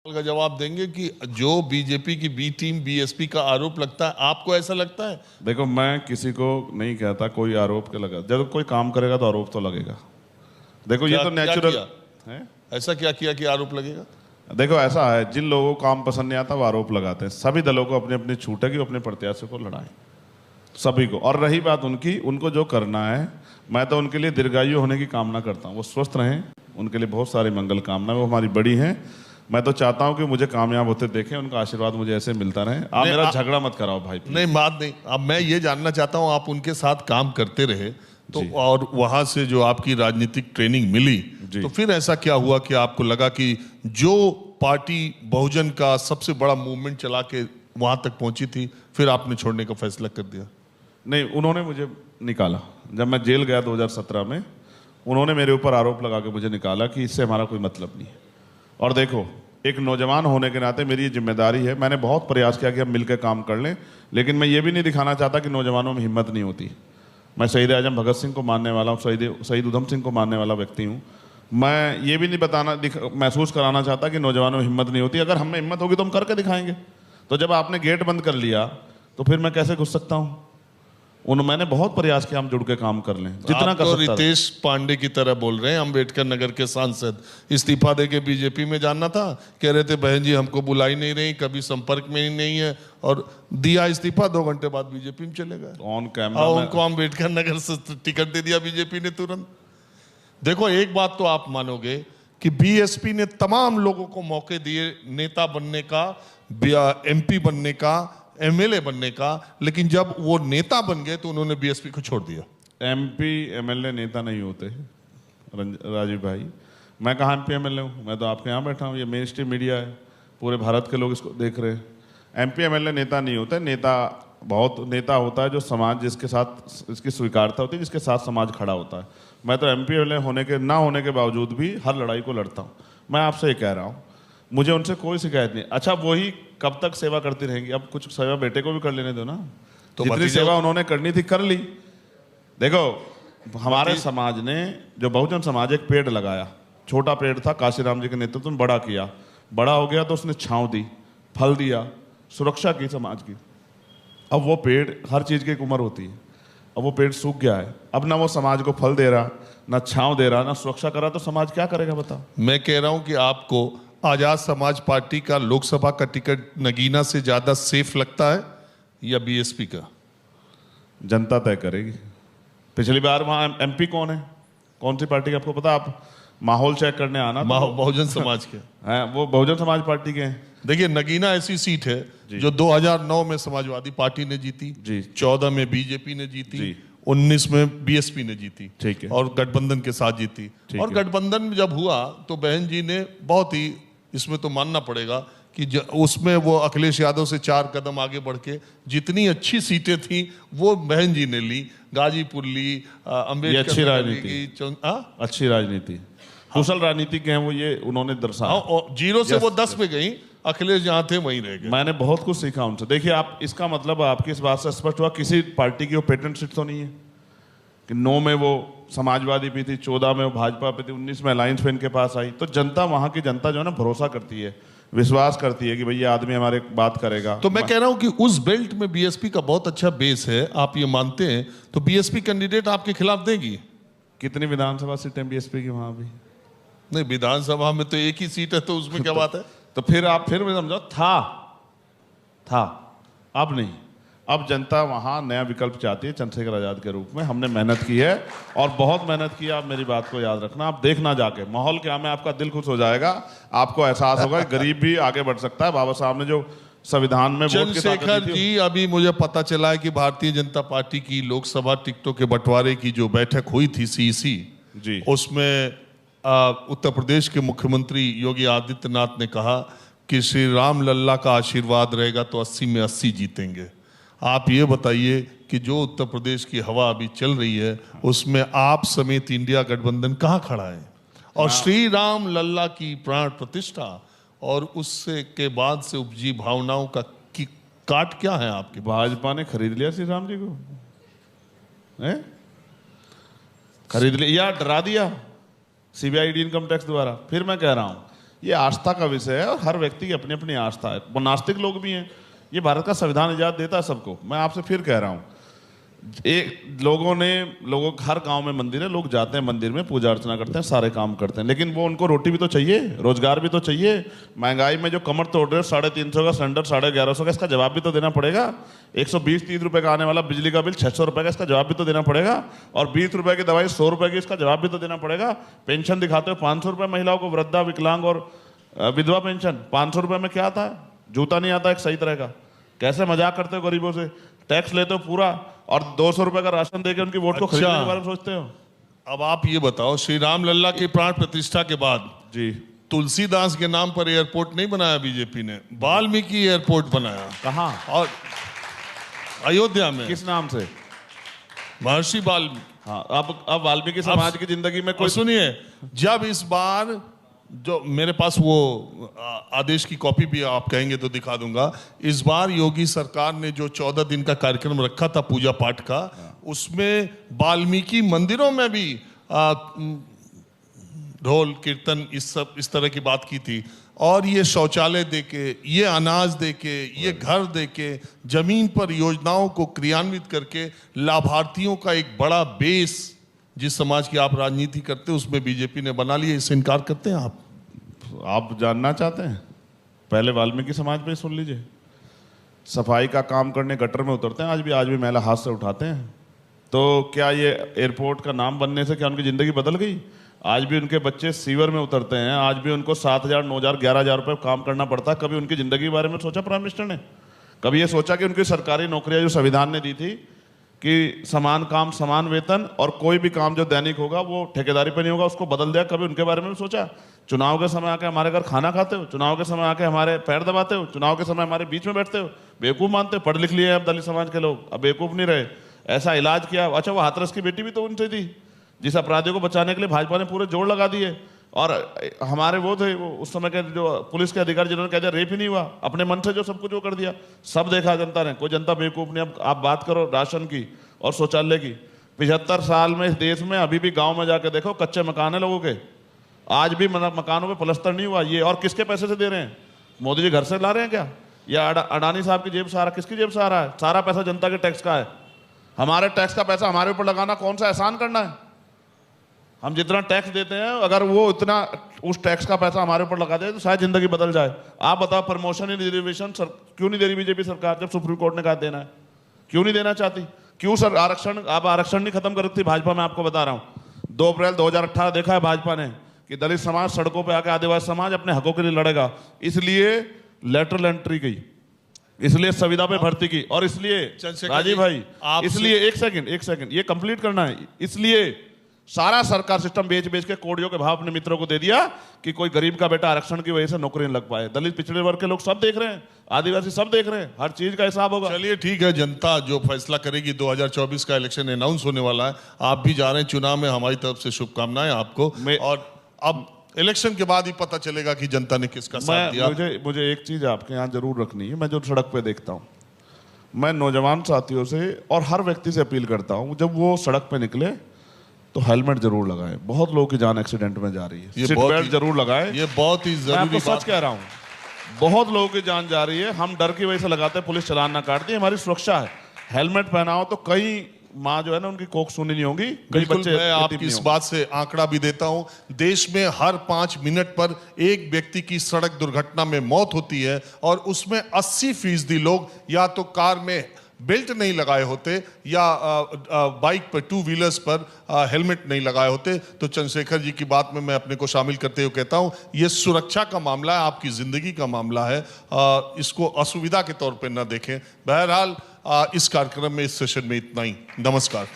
का जवाब देंगे कि जो बीजेपी की बी टीम बीएसपी का आरोप लगता है, आपको ऐसा लगता है? देखो, मैं किसी को नहीं कहता कोई आरोप के लगा, जब कोई काम करेगा तो आरोप तो लगेगा। देखो ये तो नेचुरल है। ऐसा क्या किया कि आरोप लगेगा? देखो ऐसा है, जिन लोगों को काम पसंद नहीं आता वो आरोप लगाते हैं। सभी दलों को अपनी अपनी छूट है कि वो अपने प्रत्याशी को लड़ाएं, सभी को। और रही बात उनकी, उनको जो करना है, मैं तो उनके लिए दीर्घायु होने की कामना करता हूँ। वो स्वस्थ रहें, उनके लिए बहुत सारी मंगल कामनाएं, वो हमारी बड़ी हैं। मैं तो चाहता हूं कि मुझे कामयाब होते देखें, उनका आशीर्वाद मुझे ऐसे मिलता रहे। आप मेरा झगड़ा मत कराओ भाई। नहीं, बात नहीं। अब मैं ये जानना चाहता हूं, आप उनके साथ काम करते रहे तो, और वहां से जो आपकी राजनीतिक ट्रेनिंग मिली, तो फिर ऐसा क्या हुआ कि आपको लगा कि जो पार्टी बहुजन का सबसे बड़ा मूवमेंट चला के वहां तक पहुंची थी, फिर आपने छोड़ने का फैसला कर दिया? नहीं, उन्होंने मुझे निकाला। जब मैं जेल गया 2017 में, उन्होंने मेरे ऊपर आरोप लगा के मुझे निकाला कि इससे हमारा कोई मतलब नहीं है। और देखो, एक नौजवान होने के नाते मेरी ये जिम्मेदारी है। मैंने बहुत प्रयास किया कि हम मिलकर काम कर लें, लेकिन मैं ये भी नहीं दिखाना चाहता कि नौजवानों में हिम्मत नहीं होती। मैं शहीद आजम भगत सिंह को मानने वाला हूँ, शहीद उधम सिंह को मानने वाला व्यक्ति हूँ। मैं ये भी नहीं महसूस कराना चाहता कि नौजवानों में हिम्मत नहीं होती। अगर हमें हिम्मत होगी तो हम करके दिखाएंगे। तो जब आपने गेट बंद कर लिया तो फिर मैं कैसे घुस सकता हूँ? मैंने बहुत प्रयास किया हम जुड़ के काम कर लें, जितना कर सकता। रितेश पांडे की तरह बोल रहे हैं। अम्बेडकर नगर के सांसद इस्तीफा देके बीजेपी में जाना था, कह रहे थे बहन जी हमको बुलाई नहीं रही, कभी संपर्क में ही नहीं है, और दिया इस्तीफा। 2 घंटे बाद बीजेपी में चले गए ऑन कैमरा। उनको अम्बेडकर नगर से टिकट दे दिया बीजेपी ने तुरंत। देखो, एक बात तो आप मानोगे कि बीएसपी ने तमाम लोगों को मौके दिए नेता बनने का, एमपी बनने का, एमएलए बनने का, लेकिन जब वो नेता बन गए तो उन्होंने बीएसपी को छोड़ दिया। एमपी एमएलए नेता नहीं होते राजीव भाई। मैं कहाँ एमपी एमएलए हूँ? मैं तो आपके यहाँ बैठा हूँ। ये मेन स्ट्रीम मीडिया है, पूरे भारत के लोग इसको देख रहे हैं। एमपी एमएलए नेता नहीं होते। नेता बहुत नेता होता है जो समाज जिसके साथ इसकी स्वीकारता होती है, जिसके साथ समाज खड़ा होता है। मैं तो एमपी एमएलए होने के ना होने के बावजूद भी हर लड़ाई को लड़ता हूँ। मैं आपसे ये कह रहा हूँ, मुझे उनसे कोई शिकायत नहीं। अच्छा, वही कब तक सेवा करती रहेंगी? अब कुछ सेवा बेटे को भी कर लेने दो ना। तो जितनी सेवा उन्होंने करनी थी कर ली। देखो, हमारे समाज ने, जो बहुजन समाज, एक पेड़ लगाया। छोटा पेड़ था, काशीराम जी के नेतृत्व में बड़ा किया। बड़ा हो गया तो उसने छांव दी, फल दिया, सुरक्षा की समाज की। अब वो पेड़, हर चीज की एक उम्र होती है। अब वो पेड़ सूख गया है। अब ना वो समाज को फल दे रहा, ना छांव दे रहा, ना सुरक्षा कर रहा, तो समाज क्या करेगा बताओ? मैं कह रहा हूं कि आपको आजाद समाज पार्टी का लोकसभा का टिकट नगीना से ज्यादा सेफ लगता है या बीएसपी का? जनता तय करेगी। पिछली बार वहां एमपी कौन है, कौन सी पार्टी का आपको पता? आप माहौल चेक करने आना। बहुजन समाज के हैं। वो बहुजन समाज पार्टी के हैं। देखिए, नगीना ऐसी सीट है जो 2009 में समाजवादी पार्टी ने जीती, 14 में बीजेपी ने जीती, 19 में बीएसपी ने जीती, ठीक है, और गठबंधन के साथ जीती। और गठबंधन जब हुआ तो बहन जी ने बहुत ही, इसमें तो मानना पड़ेगा कि उसमें वो अखिलेश यादव से 4 कदम आगे बढ़ के जितनी अच्छी सीटें थी वो बहन जी ने ली। गाजीपुर ली, अम्बेडकर। अच्छी राजनीति, अच्छी राजनीति, कुशल राजनीति के हैं वो, ये उन्होंने दर्शाया। 0 से वो 10 पे गई, अखिलेश जहाँ थे वहीं रह गए। मैंने बहुत कुछ सीखा उनसे। देखिए, आप इसका मतलब आपकी इस बात से स्पष्ट हुआ किसी पार्टी की वो पेटेंट सीट तो नहीं है कि 9 में वो समाजवादी पे थी, 14 में वो भाजपा पे थी, 19 में अलायंस पे इनके पास आई। तो जनता, वहां की जनता जो है ना, भरोसा करती है, विश्वास करती है कि भैया आदमी हमारे बात करेगा। तो मैं कह रहा हूं कि उस बेल्ट में बीएसपी का बहुत अच्छा बेस है, आप ये मानते हैं? तो बीएसपी कैंडिडेट आपके खिलाफ देगी? कितनी विधानसभा सीटें बीएसपी की वहां भी? नहीं, विधानसभा में तो एक ही सीट है, तो उसमें क्या बात है? तो फिर आप फिर समझो, था अब नहीं। अब जनता वहां नया विकल्प चाहती है, चंद्रशेखर आजाद के रूप में। हमने मेहनत की है और बहुत मेहनत की है। आप मेरी बात को याद रखना। आप देखना जाके माहौल क्या में, आपका दिल खुश हो जाएगा। आपको एहसास होगा कि गरीब भी आगे बढ़ सकता है। बाबा साहब ने जो संविधान में चंद्रशेखर जी, अभी मुझे पता चला है कि भारतीय जनता पार्टी की लोकसभा टिकटों के बंटवारे की जो बैठक हुई थी सीईसी जी, उसमें उत्तर प्रदेश के मुख्यमंत्री योगी आदित्यनाथ ने कहा कि श्री राम लल्ला का आशीर्वाद रहेगा तो 80 में 80 जीतेंगे। आप ये बताइए कि जो उत्तर प्रदेश की हवा अभी चल रही है उसमें आप समेत इंडिया गठबंधन कहाँ खड़ा है? और श्री राम लल्ला की प्राण प्रतिष्ठा और उससे के बाद से उपजी भावनाओं का काट क्या है आपके? भाजपा ने खरीद लिया श्री राम जी को, खरीद लिया या डरा दिया सीबीआई इनकम टैक्स द्वारा। फिर मैं कह रहा हूं ये आस्था का विषय है और हर व्यक्ति की अपनी अपनी आस्था है। वो नास्तिक लोग भी हैं, ये भारत का संविधान इजाज़त देता है सबको। मैं आपसे फिर कह रहा हूँ, लोगों हर गांव में मंदिर है, लोग जाते हैं मंदिर में, पूजा अर्चना करते हैं, सारे काम करते हैं, लेकिन वो उनको रोटी भी तो चाहिए, रोजगार भी तो चाहिए। महंगाई में जो कमर तोड़ रहे हो, 350 का सिलेंडर, 1150 का, इसका जवाब भी तो देना पड़ेगा। 120-30 रुपए का आने वाला बिजली का बिल 600 रुपए का, इसका जवाब भी तो देना पड़ेगा। और 20 रुपए की दवाई 100 रुपए की, इसका जवाब भी तो देना पड़ेगा। पेंशन दिखाते हो 500 रुपए महिलाओं को, वृद्धा, विकलांग और विधवा पेंशन। 500 रुपए में क्या आता है? जूता नहीं आता एक सही तरह का। कैसे मजाक करते हो गरीबों से, टैक्स लेते हो पूरा और 200 रुपए का राशन देकर उनकी वोट को खरीदने के बारे में सोचते हो। अब आप ये बताओ, श्री राम लल्ला की प्राण प्रतिष्ठा के बाद जी तुलसीदास के नाम पर एयरपोर्ट नहीं बनाया बीजेपी ने, वाल्मीकि एयरपोर्ट बनाया। कहाँ? और अयोध्या में। किस नाम से? महर्षि वाल्मीकि। हाँ, अब वाल्मीकि समाज की जिंदगी में कोई सुनिए, जब इस बार जो मेरे पास वो आदेश की कॉपी भी आप कहेंगे तो दिखा दूंगा, इस बार योगी सरकार ने जो 14 दिन का कार्यक्रम रखा था पूजा पाठ का, उसमें वाल्मीकि मंदिरों में भी ढोल कीर्तन इस तरह की बात की थी। और ये शौचालय देके, ये अनाज देके, ये घर देके, जमीन पर योजनाओं को क्रियान्वित करके लाभार्थियों का एक बड़ा बेस जिस समाज की आप राजनीति करते हैं उसमें बीजेपी ने बना लिया। इससे इनकार करते हैं आप जानना चाहते हैं? पहले वाल्मीकि समाज पे सुन लीजिए। सफाई का काम करने गटर में उतरते हैं, आज भी मैला हाथ से उठाते हैं। तो क्या ये एयरपोर्ट का नाम बनने से क्या उनकी जिंदगी बदल गई? आज भी उनके बच्चे सीवर में उतरते हैं, आज भी उनको 7,000, 9,000, 11,000 रुपए काम करना पड़ता है। कभी उनकी जिंदगी के बारे में सोचा प्राइम मिनिस्टर ने? कभी ये सोचा कि उनकी सरकारी नौकरियां जो संविधान ने दी थी कि समान काम समान वेतन और कोई भी काम जो दैनिक होगा वो ठेकेदारी पे नहीं होगा, उसको बदल दिया? कभी उनके बारे में सोचा? चुनाव के समय आके हमारे घर खाना खाते हो, चुनाव के समय आके हमारे पैर दबाते हो, चुनाव के समय हमारे बीच में बैठते हो, बेवकूफ़ मानते हो। पढ़ लिख लिए अब दलित समाज के लोग, अब बेवकूफ़ नहीं रहे। ऐसा इलाज किया। अच्छा, वो हाथरस की बेटी भी तो उनसे थी, जिस अपराधियों को बचाने के लिए भाजपा ने पूरे जोड़ लगा दिए। और हमारे वो थे, वो उस समय के जो पुलिस के अधिकारी जिन्होंने कह दिया रेप ही नहीं हुआ, अपने मन से जो सब कुछ वो कर दिया। सब देखा जनता ने, कोई जनता बेवकूफ़ नहीं। अब आप बात करो राशन की और शौचालय की। 75 साल में इस देश में अभी भी गांव में जाके देखो कच्चे मकान है लोगों के, आज भी मकानों पे प्लस्तर नहीं हुआ। ये और किसके पैसे से दे रहे हैं? मोदी जी घर से ला रहे हैं क्या, या अडानी साहब की जेब से आ रहा? किसकी जेब से आ रहा है? सारा पैसा जनता के टैक्स का है। हमारे टैक्स का पैसा हमारे ऊपर लगाना कौन सा एहसान करना है? हम जितना टैक्स देते हैं, अगर वो इतना उस टैक्स का पैसा हमारे ऊपर लगा दे तो शायद जिंदगी बदल जाए। आप बताओ, प्रमोशन इन रिजर्वेशन क्यों नहीं दे रही बीजेपी सरकार, जब सुप्रीम कोर्ट ने कहा देना है? क्यों नहीं देना चाहती? क्यों सर आरक्षण, आप आरक्षण नहीं खत्म कर रखती भाजपा में? आपको बता रहा हूं, 2 अप्रैल 2018 देखा है भाजपा ने कि दलित समाज सड़कों पे आके, आदिवासी समाज अपने हकों के लिए लड़ेगा। इसलिए लेटरल एंट्री की, इसलिए संविदा पे भर्ती की, और इसलिए राजीव भाई, इसलिए एक सेकंड ये कंप्लीट करना है। इसलिए सारा सरकार सिस्टम बेच के कोड़ियों के भाव अपने मित्रों को दे दिया कि कोई गरीब का बेटा आरक्षण की वजह से नौकरी नहीं लग पाए। दलित पिछड़े वर्ग के लोग सब देख रहे हैं, आदिवासी सब देख रहे हैं, हर चीज का हिसाब होगा। चलिए ठीक है, जनता जो फैसला करेगी। 2024 का इलेक्शन अनाउंस होने वाला है, आप भी जा रहे हैं चुनाव में, हमारी तरफ से शुभकामनाएं आपको। और अब इलेक्शन के बाद ही पता चलेगा कि जनता ने किसका साथ दिया। मुझे एक चीज आपके यहाँ जरूर रखनी है। मैं जो सड़क पे देखता हूँ, मैं नौजवान साथियों से और हर व्यक्ति से अपील करता हूँ, जब वो सड़क पे निकले तो हेलमेट जरूर लगाएं। बहुत लोगों की जान एक्सीडेंट में जा रही है, सीट बेल्ट जरूर लगाएं। ये बहुत ही जरूरी बात, सच कह रहा हूँ, बहुत लोगों की जान जा रही है। हम डर की वजह से लगाते हैं, पुलिस चालान ना काटती है, हमारी सुरक्षा है। हेलमेट पहनाओ तो कई माँ जो है ना, उनकी कोख सुनी नहीं होगी, कई बच्चे। मैं आपकी इस बात से आंकड़ा भी देता हूं, देश में हर 5 मिनट पर एक व्यक्ति की सड़क दुर्घटना में मौत होती है, और उसमें 80% लोग या तो कार में बेल्ट नहीं लगाए होते या बाइक पर, 2 व्हीलर्स पर हेलमेट नहीं लगाए होते। तो चंद्रशेखर जी की बात में मैं अपने को शामिल करते हुए कहता हूं, यह सुरक्षा का मामला है, आपकी जिंदगी का मामला है। इसको असुविधा के तौर पर न देखें। बहरहाल इस कार्यक्रम में, इस सेशन में इतना ही। नमस्कार।